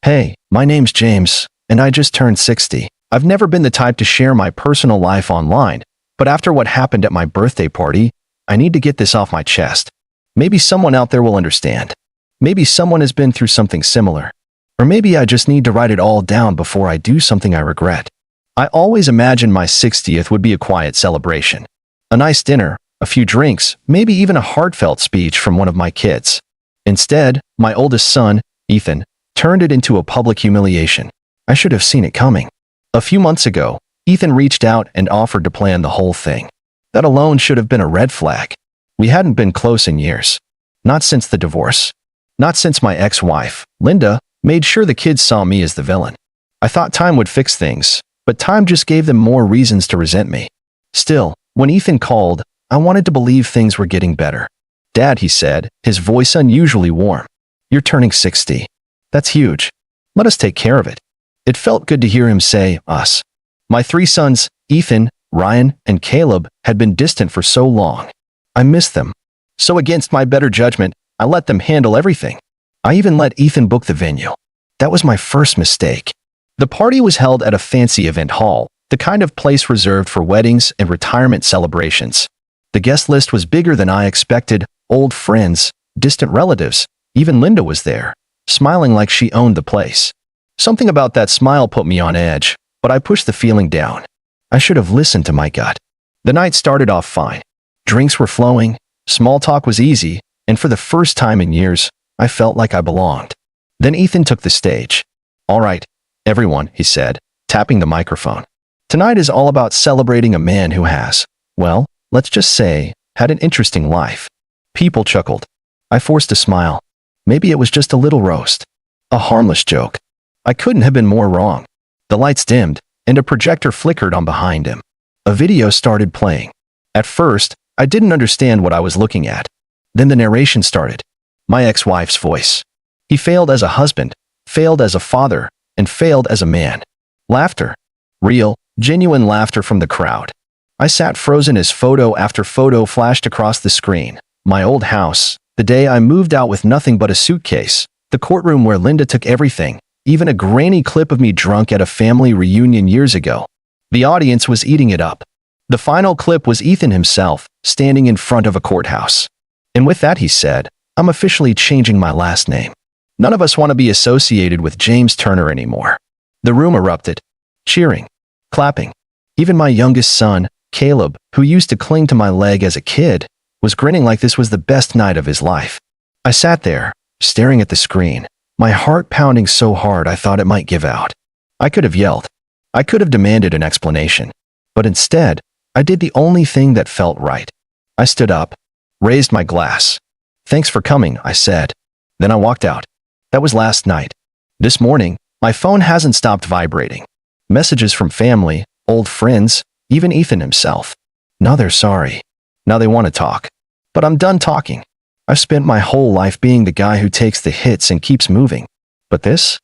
Hey, my name's James, and I just turned 60. I've never been the type to share my personal life online, but after what happened at my birthday party, I need to get this off my chest. Maybe someone out there will understand. Maybe someone has been through something similar. Or maybe I just need to write it all down before I do something I regret. I always imagined my 60th would be a quiet celebration. A nice dinner, a few drinks, maybe even a heartfelt speech from one of my kids. Instead, my oldest son, Ethan, turned it into a public humiliation. I should have seen it coming. A few months ago, Ethan reached out and offered to plan the whole thing. That alone should have been a red flag. We hadn't been close in years. Not since the divorce. Not since my ex-wife, Linda, made sure the kids saw me as the villain. I thought time would fix things, but time just gave them more reasons to resent me. Still, when Ethan called, I wanted to believe things were getting better. "Dad," he said, his voice unusually warm. "You're turning 60. That's huge. Let us take care of it." It felt good to hear him say, us. My three sons, Ethan, Ryan, and Caleb, had been distant for so long. I missed them. So against my better judgment, I let them handle everything. I even let Ethan book the venue. That was my first mistake. The party was held at a fancy event hall, the kind of place reserved for weddings and retirement celebrations. The guest list was bigger than I expected. Old friends, distant relatives, even Linda was there, smiling like she owned the place. Something about that smile put me on edge, but I pushed the feeling down. I should have listened to my gut. The night started off fine. Drinks were flowing, small talk was easy, and for the first time in years, I felt like I belonged. Then Ethan took the stage. "All right, everyone," he said, tapping the microphone. "Tonight is all about celebrating a man who has, well, let's just say, had an interesting life." People chuckled. I forced a smile. Maybe it was just a little roast. A harmless joke. I couldn't have been more wrong. The lights dimmed, and a projector flickered on behind him. A video started playing. At first, I didn't understand what I was looking at. Then the narration started. My ex-wife's voice. He failed as a husband, failed as a father, and failed as a man. Laughter. Real, genuine laughter from the crowd. I sat frozen as photo after photo flashed across the screen. My old house, the day I moved out with nothing but a suitcase, the courtroom where Linda took everything, even a grainy clip of me drunk at a family reunion years ago. The audience was eating it up. The final clip was Ethan himself, standing in front of a courthouse. "And with that," he said, "I'm officially changing my last name. None of us want to be associated with James Turner anymore." The room erupted. Cheering. Clapping. Even my youngest son, Caleb, who used to cling to my leg as a kid, was grinning like this was the best night of his life. I sat there, staring at the screen, my heart pounding so hard I thought it might give out. I could have yelled. I could have demanded an explanation. But instead, I did the only thing that felt right. I stood up, raised my glass. "Thanks for coming," I said. Then I walked out. That was last night. This morning, my phone hasn't stopped vibrating. Messages from family, old friends, even Ethan himself. Now they're sorry. Now they want to talk. But I'm done talking. I've spent my whole life being the guy who takes the hits and keeps moving. But this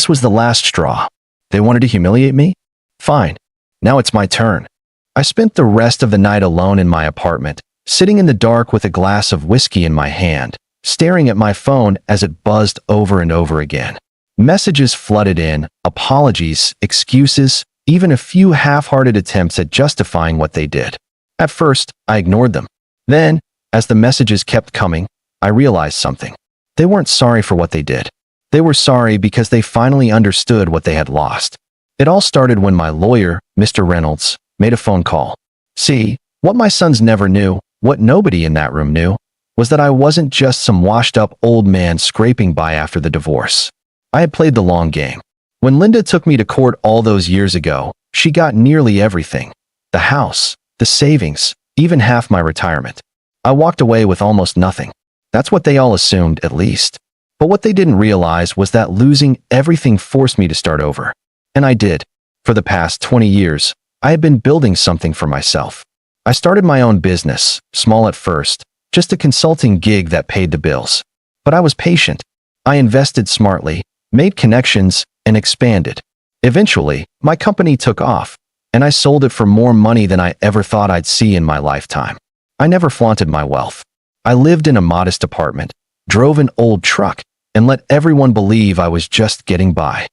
was the last straw. They wanted to humiliate me? Fine. Now it's my turn. I spent the rest of the night alone in my apartment, sitting in the dark with a glass of whiskey in my hand, staring at my phone as it buzzed over and over again. Messages flooded in, apologies, excuses, even a few half-hearted attempts at justifying what they did. At first, I ignored them. Then, as the messages kept coming, I realized something. They weren't sorry for what they did. They were sorry because they finally understood what they had lost. It all started when my lawyer, Mr. Reynolds, made a phone call. See, what my sons never knew, what nobody in that room knew, was that I wasn't just some washed-up old man scraping by after the divorce. I had played the long game. When Linda took me to court all those years ago, she got nearly everything. The house, the savings, even half my retirement. I walked away with almost nothing. That's what they all assumed, at least. But what they didn't realize was that losing everything forced me to start over. And I did. For the past 20 years, I had been building something for myself. I started my own business, small at first, just a consulting gig that paid the bills. But I was patient. I invested smartly, made connections, and expanded. Eventually, my company took off, and I sold it for more money than I ever thought I'd see in my lifetime. I never flaunted my wealth. I lived in a modest apartment, drove an old truck, and let everyone believe I was just getting by.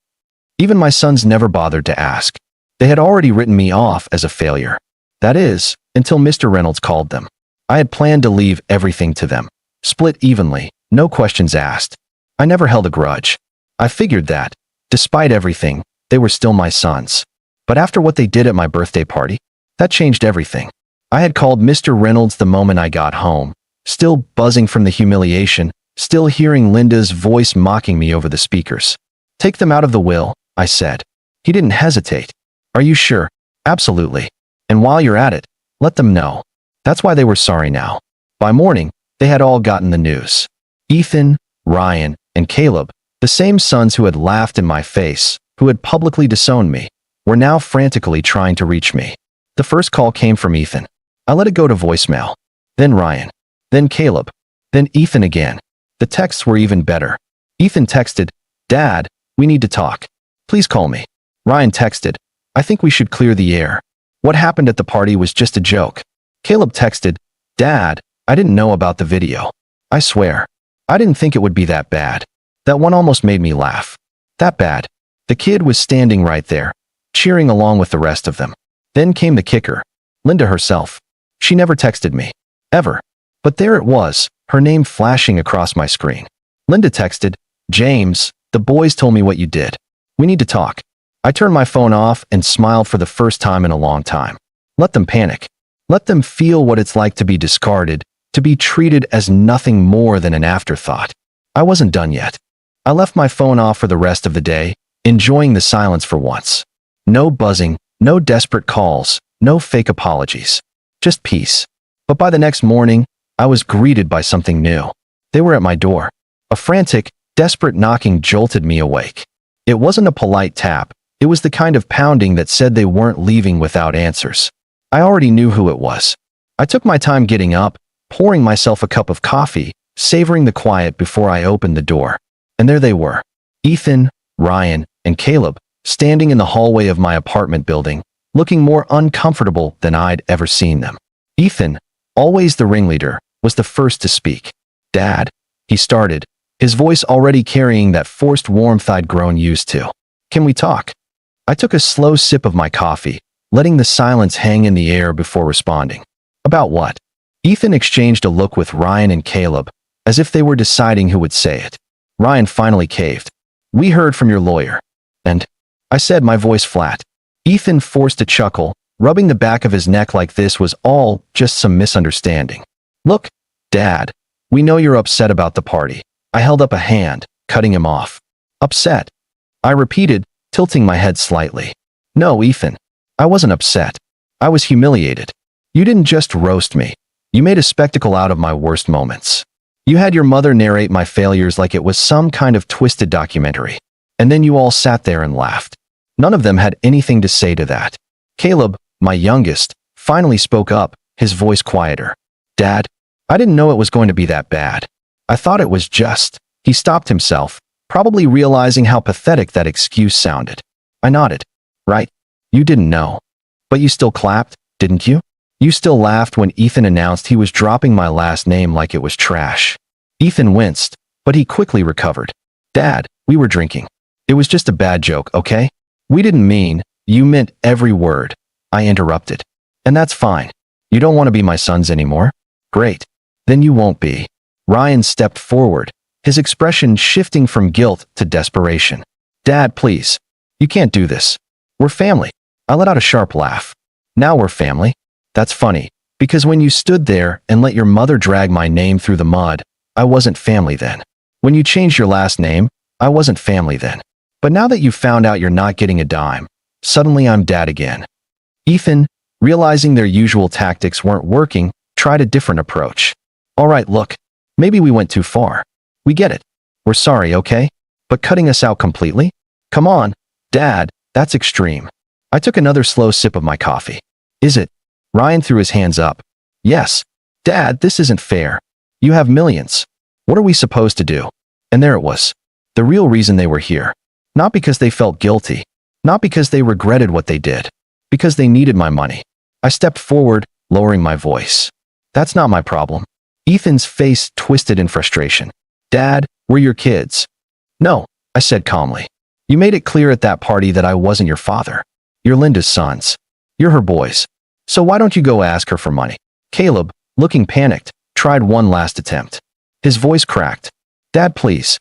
Even my sons never bothered to ask. They had already written me off as a failure. That is, until Mr. Reynolds called them. I had planned to leave everything to them, split evenly, no questions asked. I never held a grudge. I figured that, despite everything, they were still my sons. But after what they did at my birthday party, that changed everything. I had called Mr. Reynolds the moment I got home, still buzzing from the humiliation, still hearing Linda's voice mocking me over the speakers. Take them out of the will, I said. He didn't hesitate. Are you sure? Absolutely. And while you're at it, let them know. That's why they were sorry now. By morning, they had all gotten the news. Ethan, Ryan, and Caleb, the same sons who had laughed in my face, who had publicly disowned me, were now frantically trying to reach me. The first call came from Ethan. I let it go to voicemail. Then Ryan. Then Caleb. Then Ethan again. The texts were even better. Ethan texted, "Dad, we need to talk. Please call me." Ryan texted, "I think we should clear the air. What happened at the party was just a joke." Caleb texted, "Dad, I didn't know about the video. I swear. I didn't think it would be that bad. That one almost made me laugh. That bad." The kid was standing right there, cheering along with the rest of them. Then came the kicker. Linda herself. She never texted me. Ever. But there it was, her name flashing across my screen. Linda texted, "James, the boys told me what you did. We need to talk." I turned my phone off and smiled for the first time in a long time. Let them panic. Let them feel what it's like to be discarded, to be treated as nothing more than an afterthought. I wasn't done yet. I left my phone off for the rest of the day, enjoying the silence for once. No buzzing, no desperate calls, no fake apologies. Just peace. But by the next morning, I was greeted by something new. They were at my door. A frantic, desperate knocking jolted me awake. It wasn't a polite tap. It was the kind of pounding that said they weren't leaving without answers. I already knew who it was. I took my time getting up, pouring myself a cup of coffee, savoring the quiet before I opened the door. And there they were. Ethan, Ryan, and Caleb, standing in the hallway of my apartment building, looking more uncomfortable than I'd ever seen them. Ethan, always the ringleader, was the first to speak. "Dad," he started, his voice already carrying that forced warmth I'd grown used to. "Can we talk?" I took a slow sip of my coffee, letting the silence hang in the air before responding. "About what?" Ethan exchanged a look with Ryan and Caleb, as if they were deciding who would say it. Ryan finally caved. "We heard from your lawyer." "And?" I said, my voice flat. Ethan forced a chuckle, rubbing the back of his neck like this was all just some misunderstanding. "Look, Dad, we know you're upset about the party." I held up a hand, cutting him off. "Upset?" I repeated, tilting my head slightly. "No, Ethan. I wasn't upset. I was humiliated. You didn't just roast me. You made a spectacle out of my worst moments. You had your mother narrate my failures like it was some kind of twisted documentary. And then you all sat there and laughed. None of them had anything to say to that." Caleb, my youngest, finally spoke up, his voice quieter. "Dad, I didn't know it was going to be that bad. I thought it was just..." He stopped himself, probably realizing how pathetic that excuse sounded. I nodded. "Right. You didn't know. But you still clapped, didn't you? You still laughed when Ethan announced he was dropping my last name like it was trash." Ethan winced, but he quickly recovered. "Dad, we were drinking. It was just a bad joke, okay? We didn't mean..." "You meant every word," I interrupted. "And that's fine. You don't want to be my sons anymore? Great. Then you won't be." Ryan stepped forward, his expression shifting from guilt to desperation. "Dad, please. You can't do this. We're family." I let out a sharp laugh. "Now we're family? That's funny, because when you stood there and let your mother drag my name through the mud, I wasn't family then. When you changed your last name, I wasn't family then. But now that you've found out you're not getting a dime, suddenly I'm dad again." Ethan, realizing their usual tactics weren't working, tried a different approach. "All right, look. Maybe we went too far. We get it. We're sorry, okay? But cutting us out completely? Come on, Dad, that's extreme." I took another slow sip of my coffee. "Is it?" Ryan threw his hands up. "Yes. Dad, this isn't fair. You have millions. What are we supposed to do?" And there it was. The real reason they were here. Not because they felt guilty. Not because they regretted what they did. Because they needed my money. I stepped forward, lowering my voice. "That's not my problem." Ethan's face twisted in frustration. "Dad, We're your kids. No, I said calmly. You made it clear at that party that I wasn't your father. You're Linda's sons. You're her boys. So why don't you go ask her for money? Caleb, looking panicked, tried one last attempt. His voice cracked. Dad, please.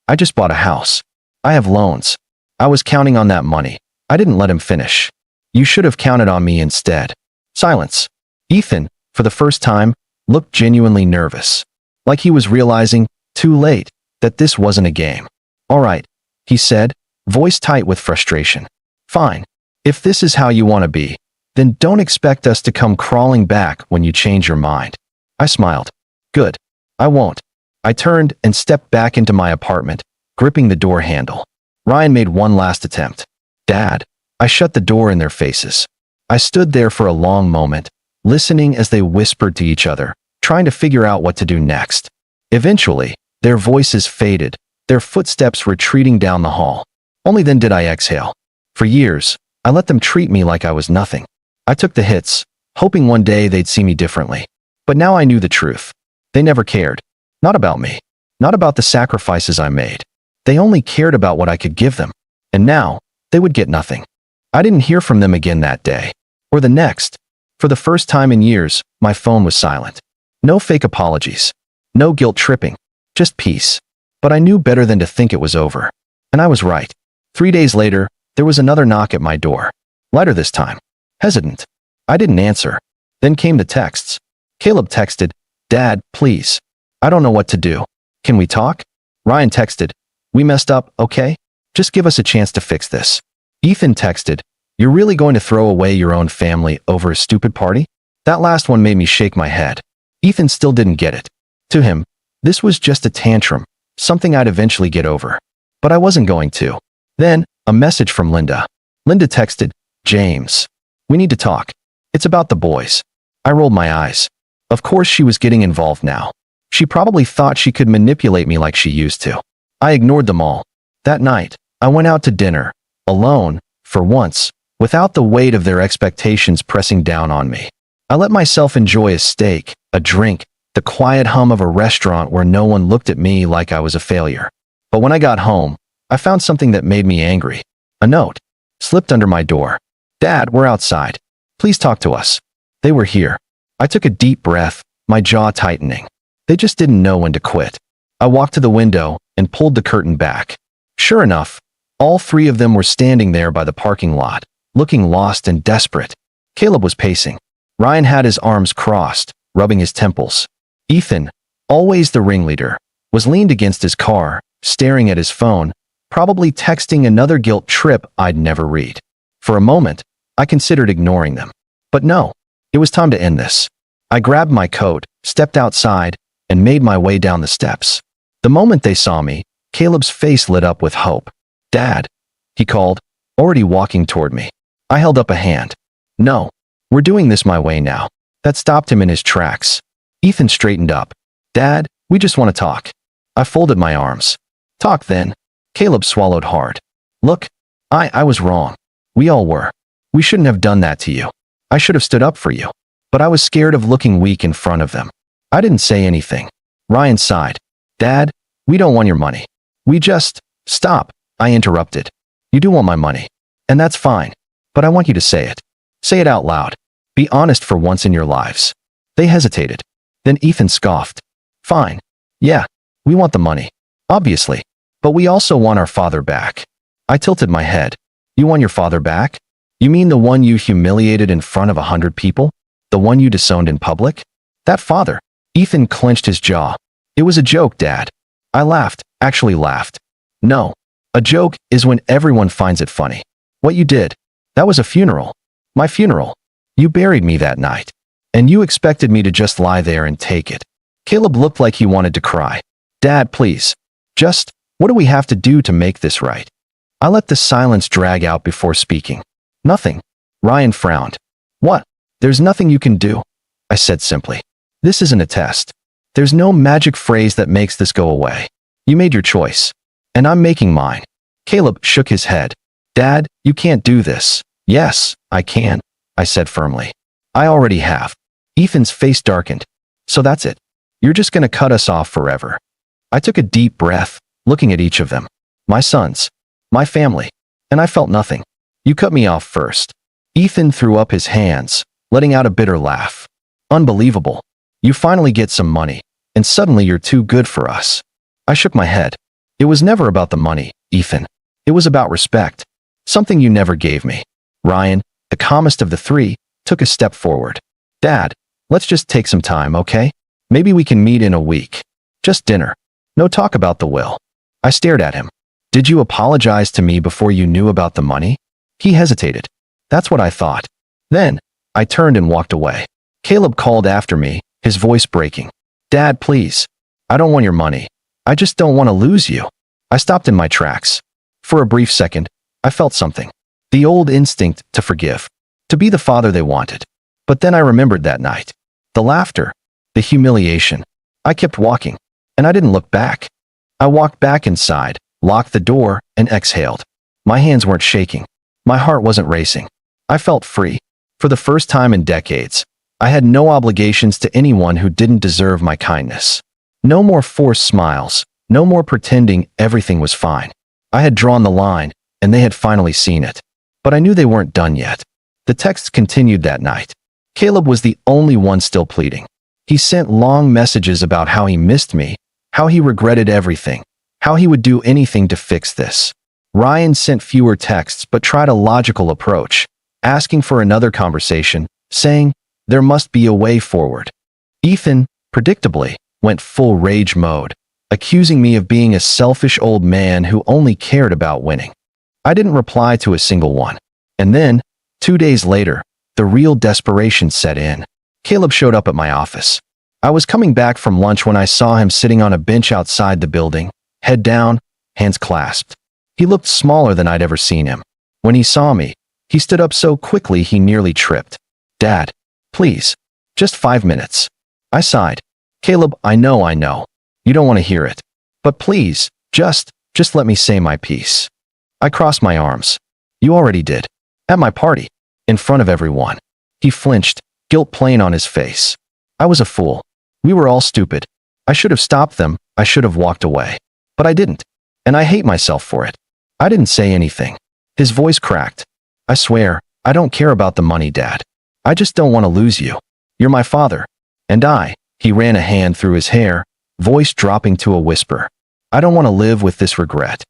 I just bought a house. I have loans. I was counting on that money. I didn't let him finish. You should have counted on me instead. Silence. Ethan, for the first time, looked genuinely nervous. Like he was realizing, too late, that this wasn't a game. All right, he said, voice tight with frustration. Fine. If this is how you want to be, then don't expect us to come crawling back when you change your mind. I smiled. Good. I won't. I turned and stepped back into my apartment, gripping the door handle. Ryan made one last attempt. Dad. I shut the door in their faces. I stood there for a long moment, listening as they whispered to each other, trying to figure out what to do next. Eventually, their voices faded, their footsteps retreating down the hall. Only then did I exhale. For years, I let them treat me like I was nothing. I took the hits, hoping one day they'd see me differently. But now I knew the truth. They never cared. Not about me. Not about the sacrifices I made. They only cared about what I could give them. And now, they would get nothing. I didn't hear from them again that day. Or the next. For the first time in years, my phone was silent. No fake apologies. No guilt tripping. Just peace. But I knew better than to think it was over. And I was right. 3 days later, there was another knock at my door. Lighter this time. Hesitant. I didn't answer. Then came the texts. Caleb texted, Dad, please. I don't know what to do. Can we talk? Ryan texted, we messed up, okay? Just give us a chance to fix this. Ethan texted, you're really going to throw away your own family over a stupid party? That last one made me shake my head. Ethan still didn't get it. To him, this was just a tantrum, something I'd eventually get over. But I wasn't going to. Then, a message from Linda. Linda texted, James. We need to talk. It's about the boys. I rolled my eyes. Of course she was getting involved now. She probably thought she could manipulate me like she used to. I ignored them all. That night, I went out to dinner, alone, for once, without the weight of their expectations pressing down on me. I let myself enjoy a steak, a drink, the quiet hum of a restaurant where no one looked at me like I was a failure. But when I got home, I found something that made me angry. A note. Slipped under my door. Dad, we're outside. Please talk to us. They were here. I took a deep breath, my jaw tightening. They just didn't know when to quit. I walked to the window and pulled the curtain back. Sure enough, all three of them were standing there by the parking lot, looking lost and desperate. Caleb was pacing. Ryan had his arms crossed, rubbing his temples. Ethan, always the ringleader, was leaned against his car, staring at his phone, probably texting another guilt trip I'd never read. For a moment, I considered ignoring them. But no, it was time to end this. I grabbed my coat, stepped outside, and made my way down the steps. The moment they saw me, Caleb's face lit up with hope. Dad, he called, already walking toward me. I held up a hand. No, we're doing this my way now. That stopped him in his tracks. Ethan straightened up. Dad, we just want to talk. I folded my arms. Talk then. Caleb swallowed hard. Look, I was wrong. We all were. We shouldn't have done that to you. I should have stood up for you. But I was scared of looking weak in front of them. I didn't say anything. Ryan sighed. Dad, we don't want your money. We just... Stop, I interrupted. You do want my money. And that's fine. But I want you to say it. Say it out loud. Be honest for once in your lives. They hesitated. Then Ethan scoffed. Fine. Yeah, we want the money. Obviously. But we also want our father back. I tilted my head. You want your father back? You mean the one you humiliated in front of 100 people? The one you disowned in public? That father. Ethan clenched his jaw. It was a joke, Dad. I laughed, actually laughed. No. A joke is when everyone finds it funny. What you did. That was a funeral. My funeral. You buried me that night. And you expected me to just lie there and take it. Caleb looked like he wanted to cry. Dad, please. Just, what do we have to do to make this right? I let the silence drag out before speaking. Nothing. Ryan frowned. What? There's nothing you can do, I said simply. This isn't a test. There's no magic phrase that makes this go away. You made your choice. And I'm making mine. Caleb shook his head. Dad, you can't do this. Yes, I can, I said firmly. I already have. Ethan's face darkened. So that's it. You're just gonna cut us off forever. I took a deep breath, looking at each of them. My sons. My family. And I felt nothing. You cut me off first. Ethan threw up his hands, letting out a bitter laugh. Unbelievable. You finally get some money, and suddenly you're too good for us. I shook my head. It was never about the money, Ethan. It was about respect. Something you never gave me. Ryan, the calmest of the three, took a step forward. Dad, let's just take some time, okay? Maybe we can meet in a week. Just dinner. No talk about the will. I stared at him. Did you apologize to me before you knew about the money? He hesitated. That's what I thought. Then, I turned and walked away. Caleb called after me, his voice breaking. Dad, please. I don't want your money. I just don't want to lose you. I stopped in my tracks. For a brief second, I felt something. The old instinct to forgive. To be the father they wanted. But then I remembered that night. The laughter. The humiliation. I kept walking. And I didn't look back. I walked back inside, locked the door, and exhaled. My hands weren't shaking. My heart wasn't racing. I felt free. For the first time in decades, I had no obligations to anyone who didn't deserve my kindness. No more forced smiles. No more pretending everything was fine. I had drawn the line, and they had finally seen it. But I knew they weren't done yet. The texts continued that night. Caleb was the only one still pleading. He sent long messages about how he missed me, how he regretted everything, how he would do anything to fix this. Ryan sent fewer texts but tried a logical approach, asking for another conversation, saying, there must be a way forward. Ethan, predictably, went full rage mode, accusing me of being a selfish old man who only cared about winning. I didn't reply to a single one. And then, 2 days later, the real desperation set in. Caleb showed up at my office. I was coming back from lunch when I saw him sitting on a bench outside the building, head down, hands clasped. He looked smaller than I'd ever seen him. When he saw me, he stood up so quickly he nearly tripped. Dad, please, just 5 minutes. I sighed. Caleb, I know. You don't want to hear it. But please, just let me say my piece. I crossed my arms. You already did. At my party. In front of everyone. He flinched, guilt plain on his face. I was a fool. We were all stupid. I should have stopped them. I should have walked away. But I didn't. And I hate myself for it. I didn't say anything. His voice cracked. I swear, I don't care about the money, Dad. I just don't want to lose you. You're my father. And he ran a hand through his hair, voice dropping to a whisper. I don't want to live with this regret.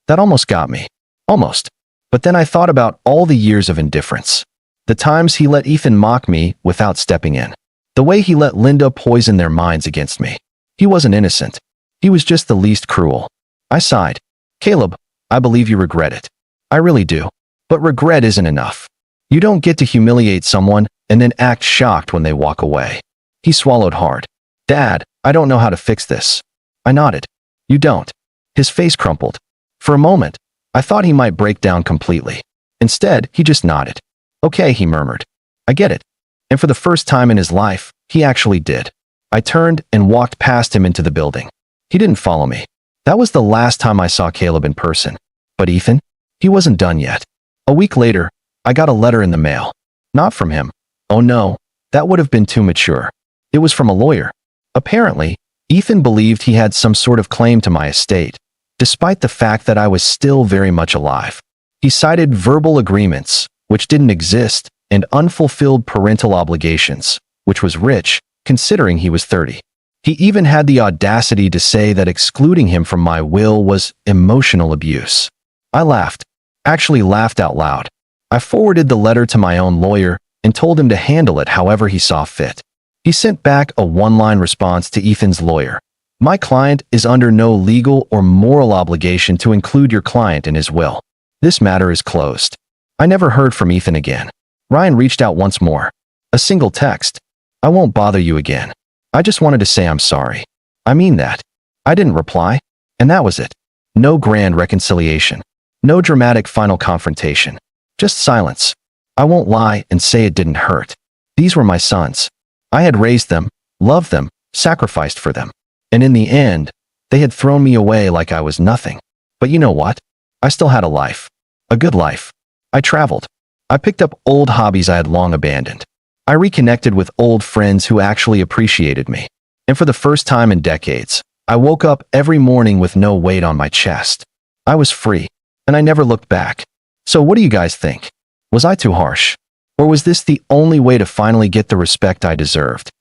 That almost got me. Almost. But then I thought about all the years of indifference. The times he let Ethan mock me without stepping in. The way he let Linda poison their minds against me. He wasn't innocent. He was just the least cruel. I sighed. Caleb, I believe you regret it. I really do. But regret isn't enough. You don't get to humiliate someone and then act shocked when they walk away. He swallowed hard. Dad, I don't know how to fix this. I nodded. You don't. His face crumpled. For a moment, I thought he might break down completely. Instead, he just nodded. Okay, he murmured. I get it. And for the first time in his life, he actually did. I turned and walked past him into the building. He didn't follow me. That was the last time I saw Caleb in person. But Ethan? He wasn't done yet. A week later, I got a letter in the mail. Not from him. Oh no, that would have been too mature. It was from a lawyer. Apparently, Ethan believed he had some sort of claim to my estate, despite the fact that I was still very much alive. He cited verbal agreements, which didn't exist, and unfulfilled parental obligations, which was rich, considering he was 30. He even had the audacity to say that excluding him from my will was emotional abuse. I laughed. Actually laughed out loud. I forwarded the letter to my own lawyer and told him to handle it however he saw fit. He sent back a one-line response to Ethan's lawyer. My client is under no legal or moral obligation to include your client in his will. This matter is closed. I never heard from Ethan again. Ryan reached out once more. A single text. I won't bother you again. I just wanted to say I'm sorry. I mean that. I didn't reply. And that was it. No grand reconciliation. No dramatic final confrontation. Just silence. I won't lie and say it didn't hurt. These were my sons. I had raised them, loved them, sacrificed for them. And in the end, they had thrown me away like I was nothing. But you know what? I still had a life. A good life. I traveled. I picked up old hobbies I had long abandoned. I reconnected with old friends who actually appreciated me. And for the first time in decades, I woke up every morning with no weight on my chest. I was free, and I never looked back. So what do you guys think? Was I too harsh? Or was this the only way to finally get the respect I deserved?